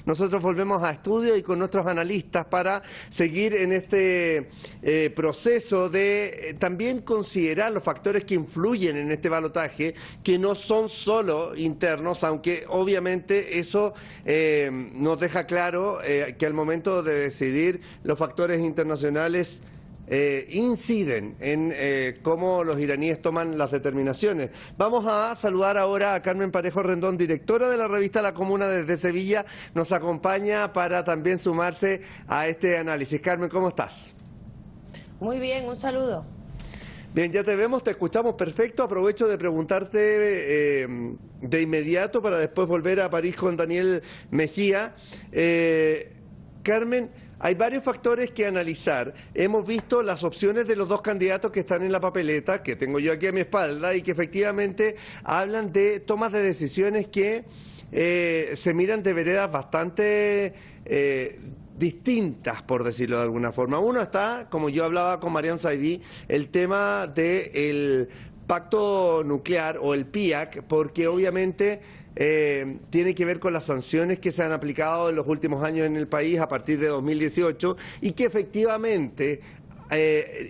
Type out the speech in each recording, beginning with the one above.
nosotros volvemos a estudio y con nuestros analistas para seguir en este proceso de también considerar los factores que influyen en este balotaje, que no son solo internos, aunque obviamente eso nos deja claro que al momento de decidir los factores internacionales inciden en cómo los iraníes toman las determinaciones. Vamos a saludar ahora a Carmen Parejo Rendón, directora de la revista La Comuna desde Sevilla. Nos acompaña para también sumarse a este análisis. Carmen, ¿cómo estás? Muy bien, un saludo. Bien, ya te vemos, te escuchamos perfecto. Aprovecho de preguntarte de inmediato para después volver a París con Daniel Mejía. Carmen, hay varios factores que analizar. Hemos visto las opciones de los dos candidatos que están en la papeleta, que tengo yo aquí a mi espalda, y que efectivamente hablan de tomas de decisiones que se miran de veredas bastante distintas, por decirlo de alguna forma. Uno está, como yo hablaba con Mariam Saidí, el tema del pacto nuclear o el PIAC, porque obviamente tiene que ver con las sanciones que se han aplicado en los últimos años en el país a partir de 2018 y que efectivamente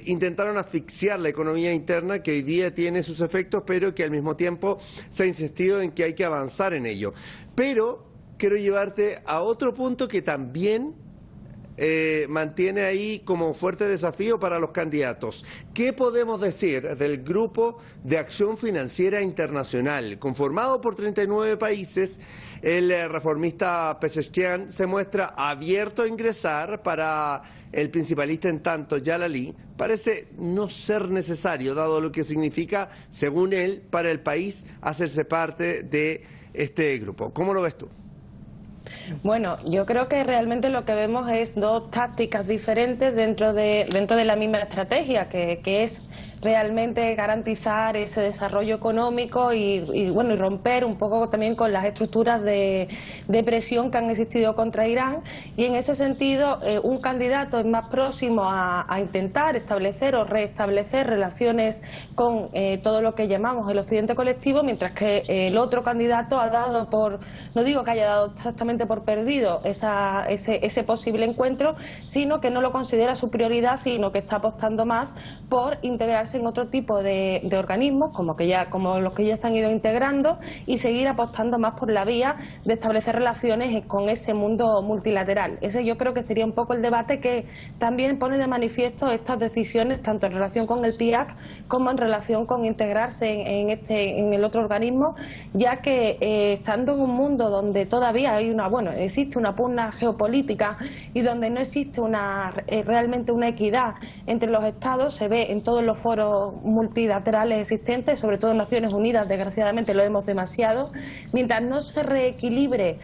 intentaron asfixiar la economía interna, que hoy día tiene sus efectos, pero que al mismo tiempo se ha insistido en que hay que avanzar en ello. Pero quiero llevarte a otro punto que también mantiene ahí como fuerte desafío para los candidatos. ¿Qué podemos decir del Grupo de Acción Financiera Internacional? Conformado por 39 países, el reformista Pezeshkian se muestra abierto a ingresar. Para el principalista en tanto, Jalali, parece no ser necesario, dado lo que significa, según él, para el país hacerse parte de este grupo. ¿Cómo lo ves tú? Bueno, yo creo que realmente lo que vemos es dos tácticas diferentes dentro de la misma estrategia, que es realmente garantizar ese desarrollo económico y romper un poco también con las estructuras de presión que han existido contra Irán. Y en ese sentido, un candidato es más próximo a intentar establecer o restablecer relaciones con todo lo que llamamos el occidente colectivo, mientras que el otro candidato ha dado por, no digo que haya dado exactamente por perdido ese posible encuentro, sino que no lo considera su prioridad, sino que está apostando más por integrarse en otro tipo de organismos, como los que ya se han ido integrando, y seguir apostando más por la vía de establecer relaciones con ese mundo multilateral. Ese yo creo que sería un poco el debate que también pone de manifiesto estas decisiones, tanto en relación con el PIAC como en relación con integrarse en el otro organismo, ya que estando en un mundo donde todavía hay existe una pugna geopolítica y donde no existe realmente una equidad entre los estados, se ve en todos los foros multilaterales existentes, sobre todo en Naciones Unidas, desgraciadamente lo vemos demasiado. Mientras no se reequilibre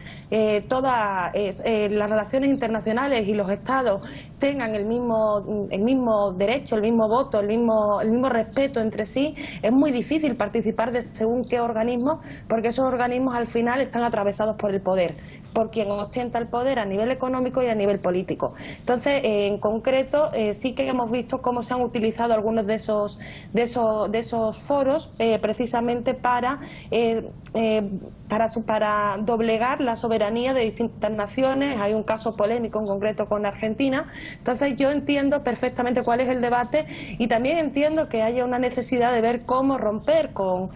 todas las relaciones internacionales y los estados tengan el mismo derecho, el mismo voto, el mismo respeto entre sí, es muy difícil participar de según qué organismos, porque esos organismos al final están atravesados por el poder, por quien ostenta el poder a nivel económico y a nivel político. Entonces, en concreto, sí que hemos visto cómo se han utilizado algunos de esos foros precisamente para doblegar la soberanía de distintas naciones. Hay un caso polémico en concreto con Argentina. Entonces, yo entiendo perfectamente cuál es el debate y también entiendo que haya una necesidad de ver cómo romper con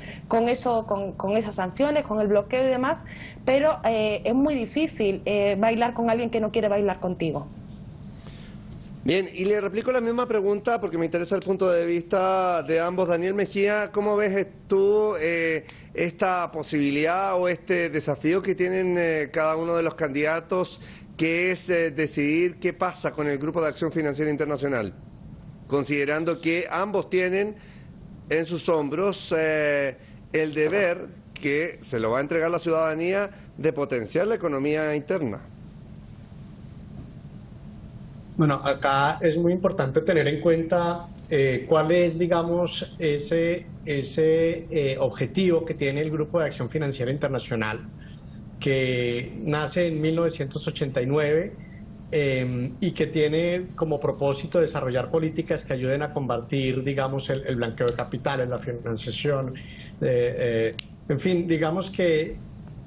esas sanciones, con el bloqueo y demás, pero es muy difícil bailar con alguien que no quiere bailar contigo. Bien, y le replico la misma pregunta porque me interesa el punto de vista de ambos. Daniel Mejía, ¿cómo ves tú esta posibilidad o este desafío que tienen cada uno de los candidatos, que es decidir qué pasa con el Grupo de Acción Financiera Internacional, considerando que ambos tienen en sus hombros el deber, que se lo va a entregar la ciudadanía, de potenciar la economía interna? Bueno, acá es muy importante tener en cuenta cuál es, digamos, ese objetivo que tiene el Grupo de Acción Financiera Internacional, que nace en 1989 y que tiene como propósito desarrollar políticas que ayuden a combatir, digamos, el blanqueo de capitales, la financiación, en fin, digamos que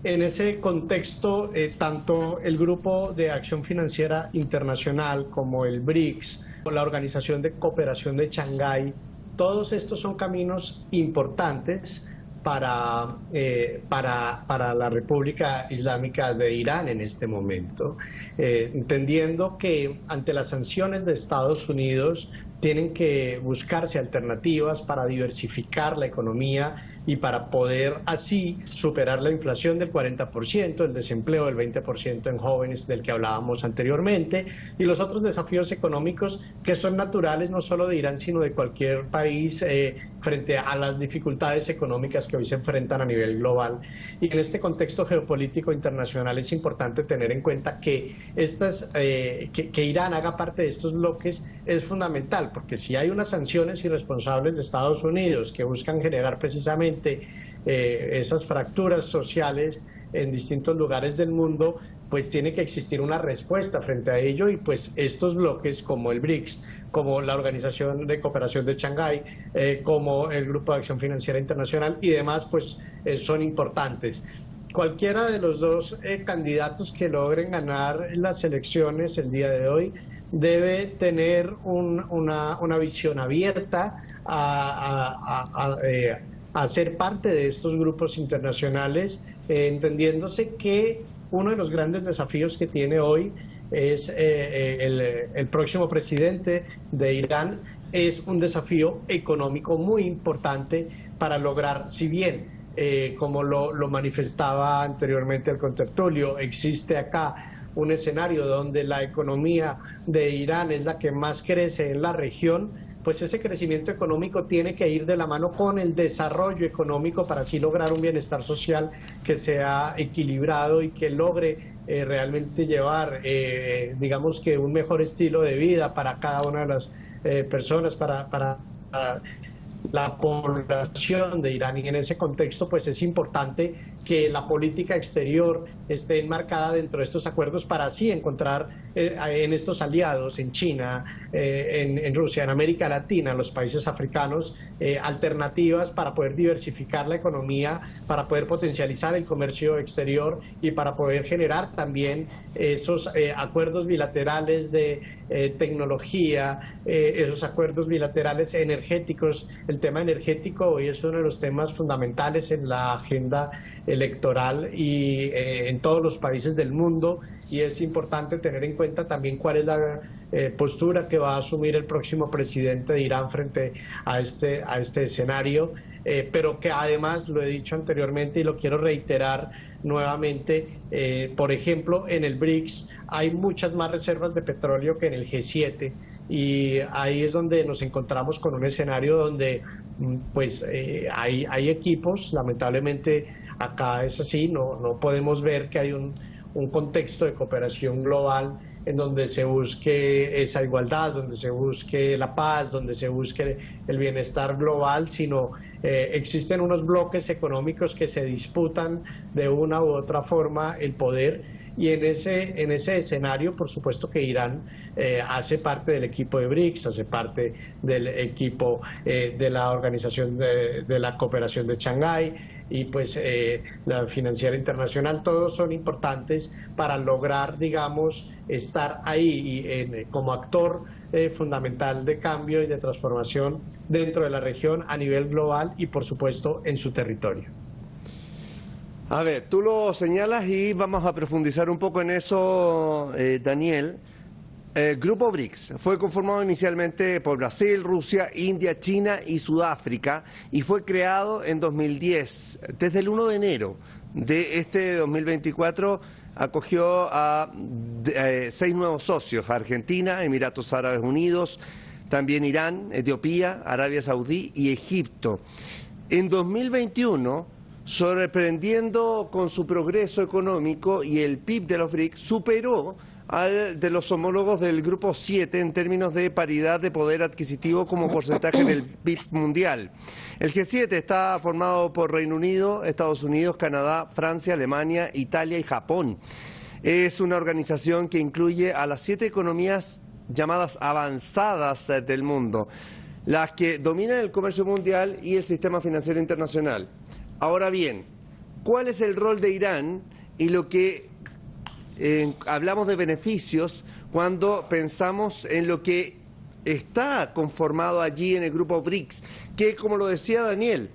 En ese contexto, tanto el Grupo de Acción Financiera Internacional como el BRICS, o la Organización de Cooperación de Shanghái, todos estos son caminos importantes para la República Islámica de Irán en este momento, entendiendo que ante las sanciones de Estados Unidos tienen que buscarse alternativas para diversificar la economía y para poder así superar la inflación del 40%, el desempleo del 20% en jóvenes del que hablábamos anteriormente, y los otros desafíos económicos que son naturales no solo de Irán, sino de cualquier país frente a las dificultades económicas que hoy se enfrentan a nivel global. Y en este contexto geopolítico internacional es importante tener en cuenta que, que Irán haga parte de estos bloques es fundamental, porque si hay unas sanciones irresponsables de Estados Unidos que buscan generar precisamente esas fracturas sociales en distintos lugares del mundo, pues tiene que existir una respuesta frente a ello, y pues estos bloques como el BRICS, como la Organización de Cooperación de Shanghái, como el Grupo de Acción Financiera Internacional y demás, pues son importantes. Cualquiera de los dos candidatos que logren ganar las elecciones el día de hoy debe tener una visión abierta a ser parte de estos grupos internacionales, entendiéndose que uno de los grandes desafíos que tiene hoy es el próximo presidente de Irán. Es un desafío económico muy importante para lograr, si bien como lo manifestaba anteriormente el contertulio, existe acá un escenario donde la economía de Irán es la que más crece en la región, pues ese crecimiento económico tiene que ir de la mano con el desarrollo económico para así lograr un bienestar social que sea equilibrado y que logre realmente llevar, digamos que un mejor estilo de vida para cada una de las personas, para la población de Irán. Y en ese contexto pues es importante que la política exterior esté enmarcada dentro de estos acuerdos para así encontrar en estos aliados, en China, en Rusia, en América Latina, en los países africanos, alternativas para poder diversificar la economía, para poder potencializar el comercio exterior y para poder generar también esos acuerdos bilaterales de tecnología, esos acuerdos bilaterales energéticos. El tema energético hoy es uno de los temas fundamentales en la agenda electoral y en todos los países del mundo, y es importante tener en cuenta también cuál es la postura que va a asumir el próximo presidente de Irán frente a este escenario, pero que además, lo he dicho anteriormente y lo quiero reiterar nuevamente, por ejemplo, en el BRICS hay muchas más reservas de petróleo que en el G7, y ahí es donde nos encontramos con un escenario donde pues hay equipos, lamentablemente acá es así, no podemos ver que hay un contexto de cooperación global en donde se busque esa igualdad, donde se busque la paz, donde se busque el bienestar global, sino existen unos bloques económicos que se disputan de una u otra forma el poder. Y en ese escenario, por supuesto que Irán hace parte del equipo de BRICS, hace parte del equipo de la Organización de la Cooperación de Shanghái, y pues la Financiera Internacional. Todos son importantes para lograr, digamos, estar ahí como actor fundamental de cambio y de transformación dentro de la región a nivel global y, por supuesto, en su territorio. A ver, tú lo señalas y vamos a profundizar un poco en eso, Daniel. El Grupo BRICS fue conformado inicialmente por Brasil, Rusia, India, China y Sudáfrica, y fue creado en 2010. Desde el 1 de enero de este 2024 acogió a 6 nuevos socios: Argentina, Emiratos Árabes Unidos, también Irán, Etiopía, Arabia Saudí y Egipto. En 2021, sorprendiendo con su progreso económico, y el PIB de los BRICS superó al de los homólogos del Grupo 7 en términos de paridad de poder adquisitivo como porcentaje del PIB mundial. El G7 está formado por Reino Unido, Estados Unidos, Canadá, Francia, Alemania, Italia y Japón. Es una organización que incluye a las 7 economías llamadas avanzadas del mundo, las que dominan el comercio mundial y el sistema financiero internacional. Ahora bien, cuál es el rol de Irán y lo que hablamos de beneficios cuando pensamos en lo que está conformado allí en el grupo BRICS, que, como lo decía Daniel,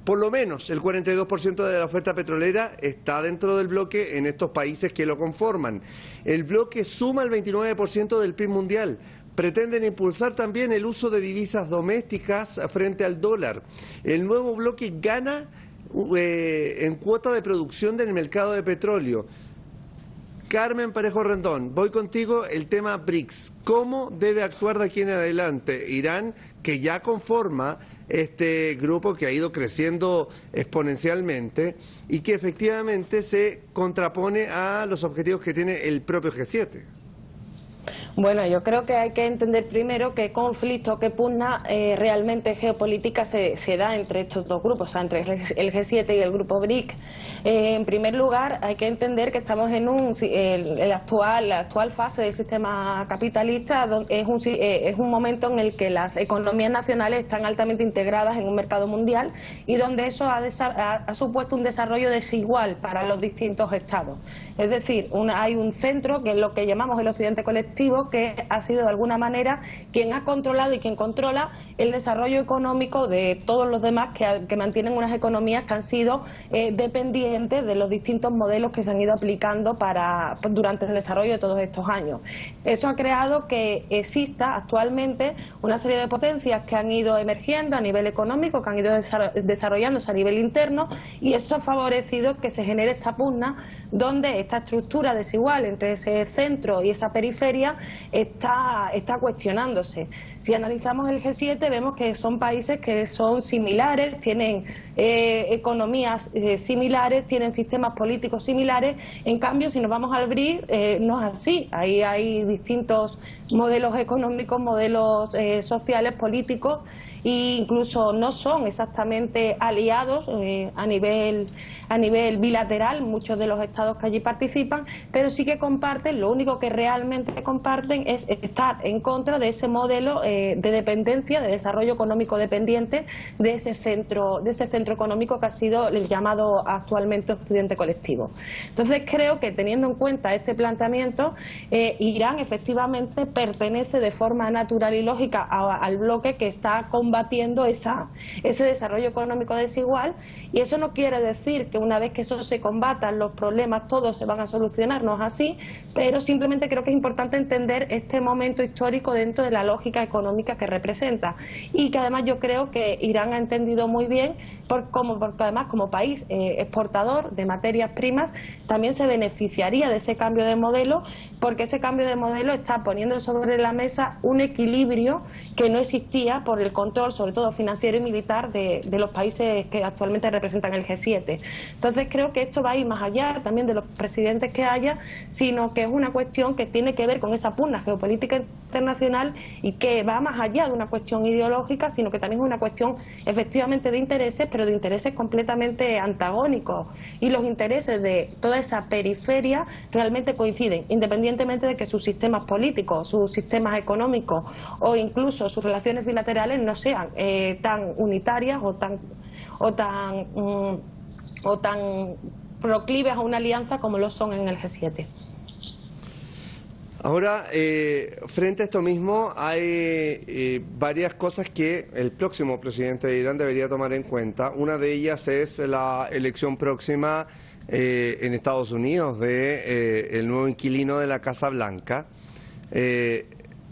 por lo menos el 42% de la oferta petrolera está dentro del bloque en estos países que lo conforman. El bloque suma el 29% del PIB mundial. Pretenden impulsar también el uso de divisas domésticas frente al dólar. El nuevo bloque gana en cuota de producción del mercado de petróleo. Carmen Parejo Rendón, voy contigo, el tema BRICS. ¿Cómo debe actuar de aquí en adelante Irán, que ya conforma este grupo que ha ido creciendo exponencialmente y que efectivamente se contrapone a los objetivos que tiene el propio G7? Bueno, yo creo que hay que entender primero qué conflicto, qué pugna realmente geopolítica se da entre estos dos grupos, o sea, entre el G7 y el grupo BRIC. En primer lugar, hay que entender que estamos en la actual fase del sistema capitalista, es un momento en el que las economías nacionales están altamente integradas en un mercado mundial y donde eso ha supuesto un desarrollo desigual para los distintos estados. Es decir, hay un centro, que es lo que llamamos el occidente colectivo, que ha sido de alguna manera quien ha controlado y quien controla el desarrollo económico de todos los demás que mantienen unas economías que han sido dependientes de los distintos modelos que se han ido aplicando durante el desarrollo de todos estos años. Eso ha creado que exista actualmente una serie de potencias que han ido emergiendo a nivel económico, que han ido desarrollándose a nivel interno, y eso ha favorecido que se genere esta pugna donde esta estructura desigual entre ese centro y esa periferia está cuestionándose. Si analizamos el G7 vemos que son países que son similares, tienen economías similares, tienen sistemas políticos similares. En cambio, si nos vamos al BRIC, no es así. Ahí hay distintos modelos económicos, modelos sociales, políticos, e incluso no son exactamente aliados a nivel bilateral muchos de los estados que allí participan, pero sí que comparten, lo único que realmente comparten es estar en contra de ese modelo de dependencia, de desarrollo económico dependiente de ese centro económico que ha sido el llamado actualmente occidente colectivo. Entonces creo que, teniendo en cuenta este planteamiento, Irán efectivamente pertenece de forma natural y lógica al bloque que está combatiendo ese desarrollo económico desigual, y eso no quiere decir que una vez que eso se combatan los problemas todos se van a solucionar, no es así, pero simplemente creo que es importante entender este momento histórico dentro de la lógica económica que representa, y que además yo creo que Irán ha entendido muy bien, porque además como país exportador de materias primas también se beneficiaría de ese cambio de modelo, porque ese cambio de modelo está poniendo sobre la mesa un equilibrio que no existía por el control, sobre todo financiero y militar, de los países que actualmente representan el G7. Entonces creo que esto va a ir más allá también de los presidentes que haya, sino que es una cuestión que tiene que ver con esa pugna geopolítica internacional y que va más allá de una cuestión ideológica, sino que también es una cuestión efectivamente de intereses, pero de intereses completamente antagónicos, y los intereses de toda esa periferia realmente coinciden, independientemente de que sus sistemas políticos, sus sistemas económicos o incluso sus relaciones bilaterales no sean tan unitarias o tan proclives a una alianza como lo son en el G7. Ahora, frente a esto mismo, hay varias cosas que el próximo presidente de Irán debería tomar en cuenta. Una de ellas es la elección próxima en Estados Unidos de el nuevo inquilino de la Casa Blanca.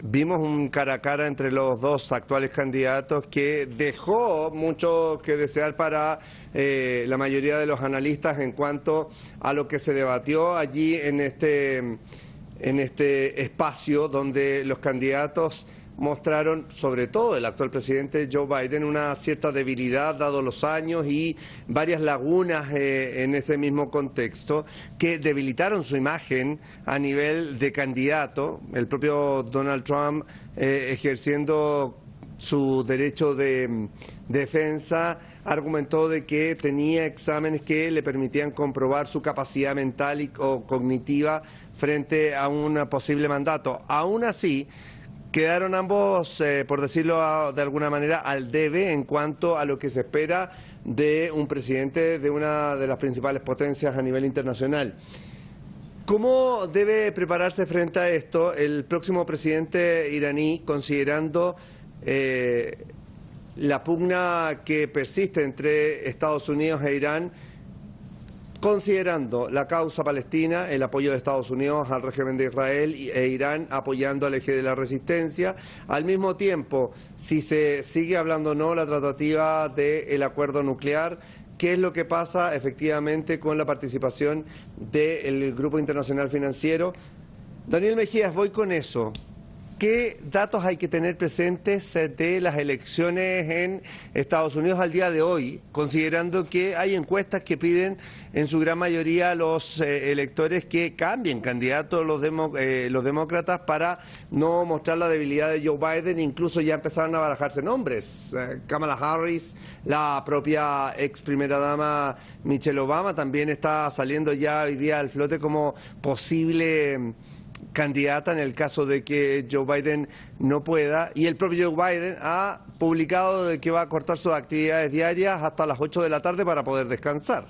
Vimos un cara a cara entre los dos actuales candidatos que dejó mucho que desear para la mayoría de los analistas en cuanto a lo que se debatió allí en este espacio, donde los candidatos mostraron, sobre todo el actual presidente Joe Biden, una cierta debilidad dado los años y varias lagunas en ese mismo contexto que debilitaron su imagen a nivel de candidato. El propio Donald Trump ejerciendo su derecho de defensa argumentó de que tenía exámenes que le permitían comprobar su capacidad mental o cognitiva frente a un posible mandato. Aún así, quedaron ambos, por decirlo de alguna manera, al debe en cuanto a lo que se espera de un presidente de una de las principales potencias a nivel internacional. ¿Cómo debe prepararse frente a esto el próximo presidente iraní, considerando la pugna que persiste entre Estados Unidos e Irán, considerando la causa palestina, el apoyo de Estados Unidos al régimen de Israel e Irán apoyando al eje de la resistencia? Al mismo tiempo, si se sigue hablando o no la tratativa del acuerdo nuclear, ¿qué es lo que pasa efectivamente con la participación del Grupo Internacional Financiero? Daniel Mejías, voy con eso. ¿Qué datos hay que tener presentes de las elecciones en Estados Unidos al día de hoy, considerando que hay encuestas que piden en su gran mayoría a los electores que cambien candidatos los demócratas para no mostrar la debilidad de Joe Biden? Incluso ya empezaron a barajarse nombres. Kamala Harris, la propia ex primera dama Michelle Obama, también está saliendo ya hoy día al flote como posible candidata en el caso de que Joe Biden no pueda, y el propio Joe Biden ha publicado de que va a cortar sus actividades diarias hasta las 8 de la tarde para poder descansar.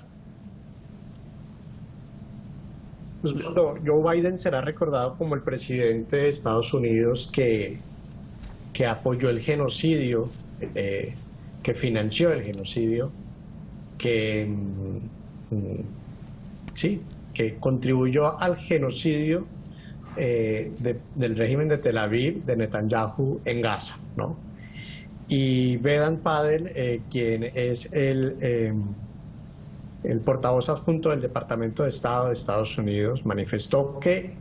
Pues bueno, Joe Biden será recordado como el presidente de Estados Unidos que apoyó el genocidio, que financió el genocidio, que contribuyó al genocidio del régimen de Tel Aviv, de Netanyahu, en Gaza, ¿no? Y Vedant Patel, quien es el portavoz adjunto del Departamento de Estado de Estados Unidos, manifestó que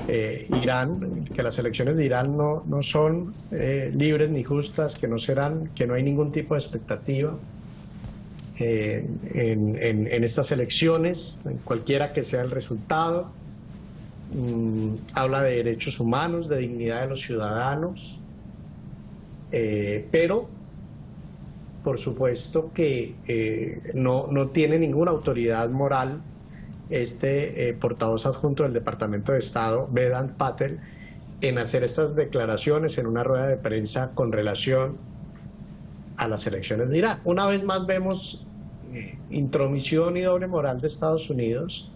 las elecciones de Irán no son libres ni justas, que no hay ningún tipo de expectativa en estas elecciones, cualquiera que sea el resultado. Habla de derechos humanos, de dignidad de los ciudadanos, pero por supuesto que no tiene ninguna autoridad moral portavoz adjunto del Departamento de Estado, Vedant Patel, en hacer estas declaraciones en una rueda de prensa con relación a las elecciones de Irán. Una vez más vemos intromisión y doble moral de Estados Unidos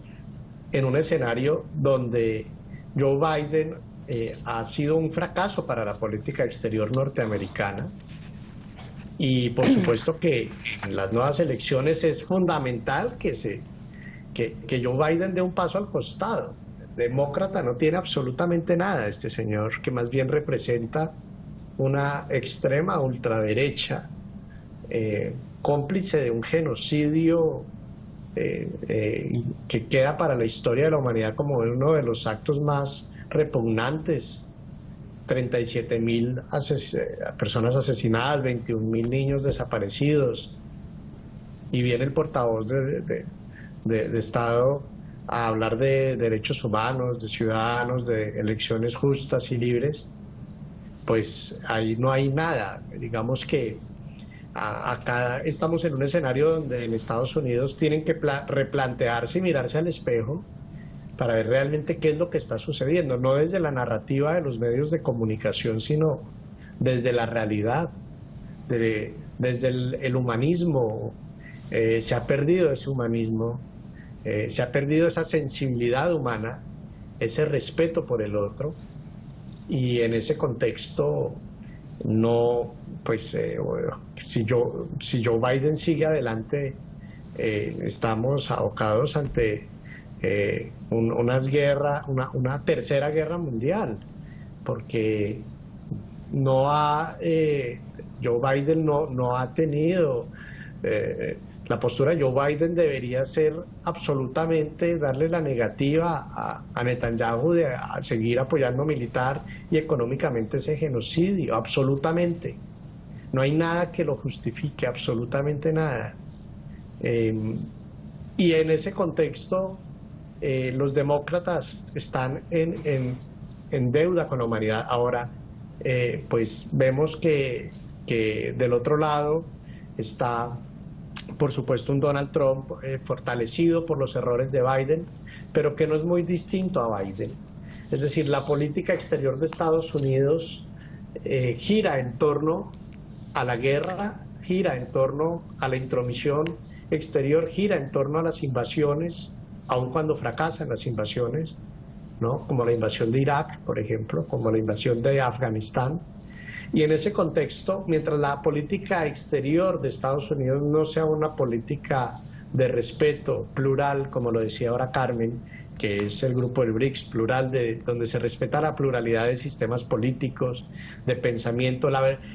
en un escenario donde Joe Biden ha sido un fracaso para la política exterior norteamericana, y por supuesto que en las nuevas elecciones es fundamental que Joe Biden dé un paso al costado. Demócrata no tiene absolutamente nada este señor, que más bien representa una extrema ultraderecha, cómplice de un genocidio que queda para la historia de la humanidad como uno de los actos más repugnantes. 37.000 personas asesinadas, 21.000 niños desaparecidos, y viene el portavoz de Estado a hablar de derechos humanos, de ciudadanos, de elecciones justas y libres. Pues ahí no hay nada. Digamos que acá estamos en un escenario donde en Estados Unidos tienen que replantearse y mirarse al espejo para ver realmente qué es lo que está sucediendo, no desde la narrativa de los medios de comunicación, sino desde la realidad, desde el humanismo. Se ha perdido ese humanismo, se ha perdido esa sensibilidad humana, ese respeto por el otro, y en ese contexto no, pues si Joe Biden sigue adelante, estamos abocados ante una tercera guerra mundial, porque Joe Biden no ha tenido la postura de Joe Biden debería ser absolutamente darle la negativa a Netanyahu de seguir apoyando militar y económicamente ese genocidio, absolutamente. No hay nada que lo justifique, absolutamente nada. Y en ese contexto, los demócratas están en deuda con la humanidad. Ahora, pues vemos que del otro lado está, por supuesto, un Donald Trump fortalecido por los errores de Biden, pero que no es muy distinto a Biden. Es decir, la política exterior de Estados Unidos gira en torno a la guerra gira en torno a la intromisión exterior, gira en torno a las invasiones, aun cuando fracasan las invasiones, ¿no? Como la invasión de Irak, por ejemplo, como la invasión de Afganistán. Y en ese contexto, mientras la política exterior de Estados Unidos no sea una política de respeto plural, como lo decía ahora Carmen, que es el grupo del BRICS, plural, donde se respeta la pluralidad de sistemas políticos, de pensamiento,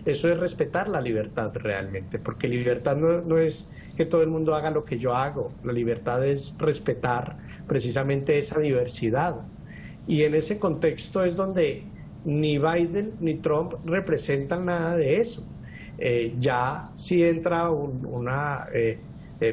eso es respetar la libertad realmente, porque libertad no es que todo el mundo haga lo que yo hago, la libertad es respetar precisamente esa diversidad. Y en ese contexto es donde ni Biden ni Trump representan nada de eso. Ya si entra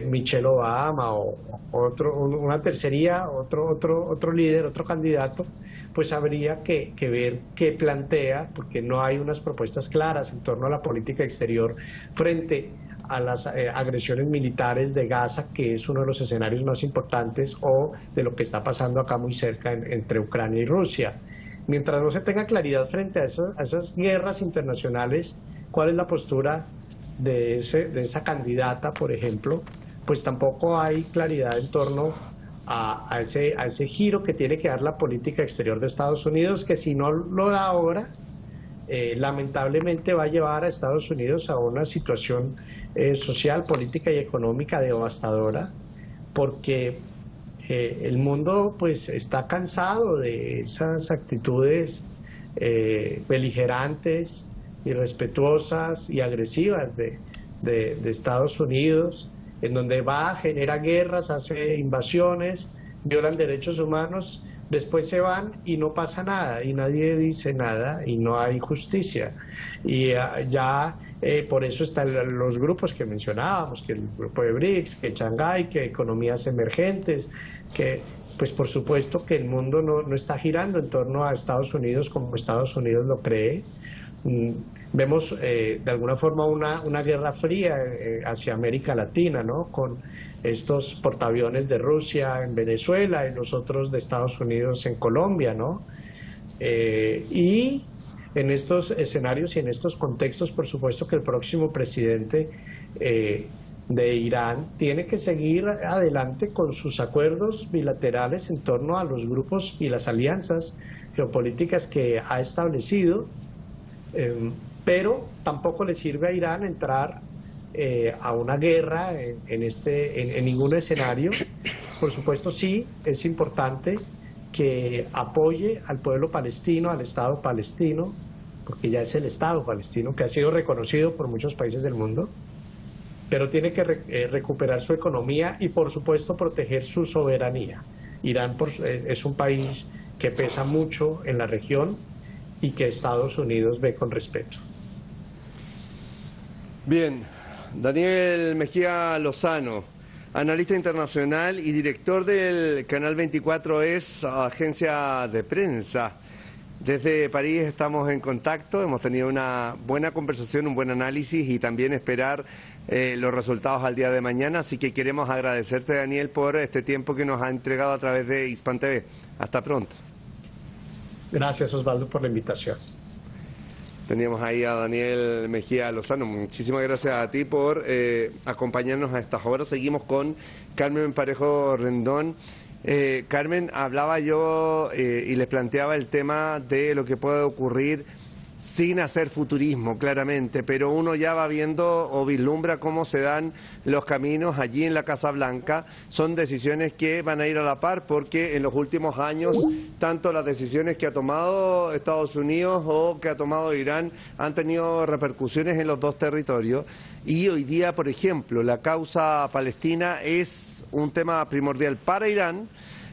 Michelle Obama o una tercería, otro líder, otro candidato, pues habría que ver qué plantea, porque no hay unas propuestas claras en torno a la política exterior frente a las agresiones militares de Gaza, que es uno de los escenarios más importantes, o de lo que está pasando acá muy cerca entre Ucrania y Rusia. Mientras no se tenga claridad frente a esas guerras internacionales, ¿cuál es la postura de esa candidata, por ejemplo? Pues tampoco hay claridad en torno a ese giro que tiene que dar la política exterior de Estados Unidos, que si no lo da ahora, lamentablemente va a llevar a Estados Unidos a una situación social, política y económica devastadora, porque el mundo pues está cansado de esas actitudes beligerantes, irrespetuosas y agresivas de Estados Unidos, en donde genera guerras, hace invasiones, violan derechos humanos, después se van y no pasa nada, y nadie dice nada, y no hay justicia. Y por eso están los grupos que mencionábamos, que el grupo de BRICS, que Shanghái, que economías emergentes, que pues por supuesto que el mundo no está girando en torno a Estados Unidos como Estados Unidos lo cree. Vemos de alguna forma una guerra fría hacia América Latina, ¿no? Con estos portaaviones de Rusia en Venezuela y los otros de Estados Unidos en Colombia, ¿no? Y en estos escenarios y en estos contextos, por supuesto que el próximo presidente de Irán tiene que seguir adelante con sus acuerdos bilaterales en torno a los grupos y las alianzas geopolíticas que ha establecido, pero tampoco le sirve a Irán entrar a una guerra en ningún escenario. Por supuesto sí, es importante que apoye al pueblo palestino, al Estado palestino, porque ya es el Estado palestino que ha sido reconocido por muchos países del mundo, pero tiene que recuperar su economía y por supuesto proteger su soberanía. Irán es un país que pesa mucho en la región y que Estados Unidos ve con respeto. Bien, Daniel Mejía Lozano, analista internacional y director del Canal 24 es agencia de prensa. Desde París estamos en contacto, hemos tenido una buena conversación, un buen análisis y también esperar los resultados al día de mañana, así que queremos agradecerte, Daniel, por este tiempo que nos ha entregado a través de Hispan TV. Hasta pronto. Gracias, Osvaldo, por la invitación. Teníamos ahí a Daniel Mejía Lozano. Muchísimas gracias a ti por acompañarnos a estas horas. Seguimos con Carmen Parejo Rendón. Carmen, hablaba yo y les planteaba el tema de lo que puede ocurrir sin hacer futurismo, claramente, pero uno ya va viendo o vislumbra cómo se dan los caminos allí en la Casa Blanca. Son decisiones que van a ir a la par, porque en los últimos años, tanto las decisiones que ha tomado Estados Unidos o que ha tomado Irán han tenido repercusiones en los dos territorios. Y hoy día, por ejemplo, la causa palestina es un tema primordial para Irán.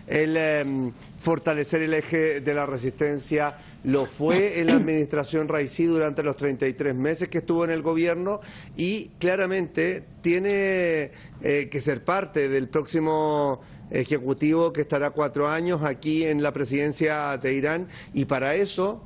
El fortalecer el eje de la resistencia lo fue en la administración Raisi durante los 33 meses que estuvo en el gobierno, y claramente tiene que ser parte del próximo ejecutivo que estará 4 años aquí en la presidencia de Irán, y para eso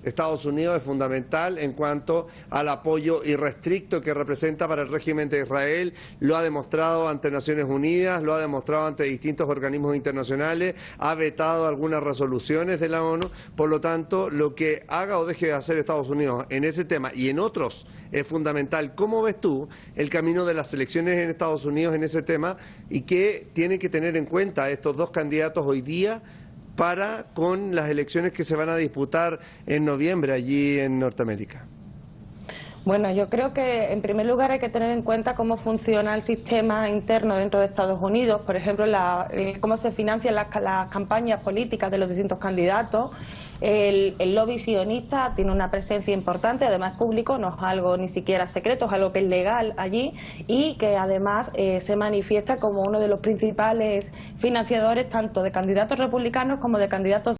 Estados Unidos es fundamental en cuanto al apoyo irrestricto que representa para el régimen de Israel. Lo ha demostrado ante Naciones Unidas, lo ha demostrado ante distintos organismos internacionales, ha vetado algunas resoluciones de la ONU. Por lo tanto, lo que haga o deje de hacer Estados Unidos en ese tema y en otros es fundamental. ¿Cómo ves tú el camino de las elecciones en Estados Unidos en ese tema y qué tienen que tener en cuenta estos dos candidatos hoy día para con las elecciones que se van a disputar en noviembre allí en Norteamérica? Bueno, yo creo que en primer lugar hay que tener en cuenta cómo funciona el sistema interno dentro de Estados Unidos, por ejemplo, cómo se financian las campañas políticas de los distintos candidatos. El lobby sionista tiene una presencia importante, además público, no es algo ni siquiera secreto, es algo que es legal allí y que además se manifiesta como uno de los principales financiadores tanto de candidatos republicanos como de candidatos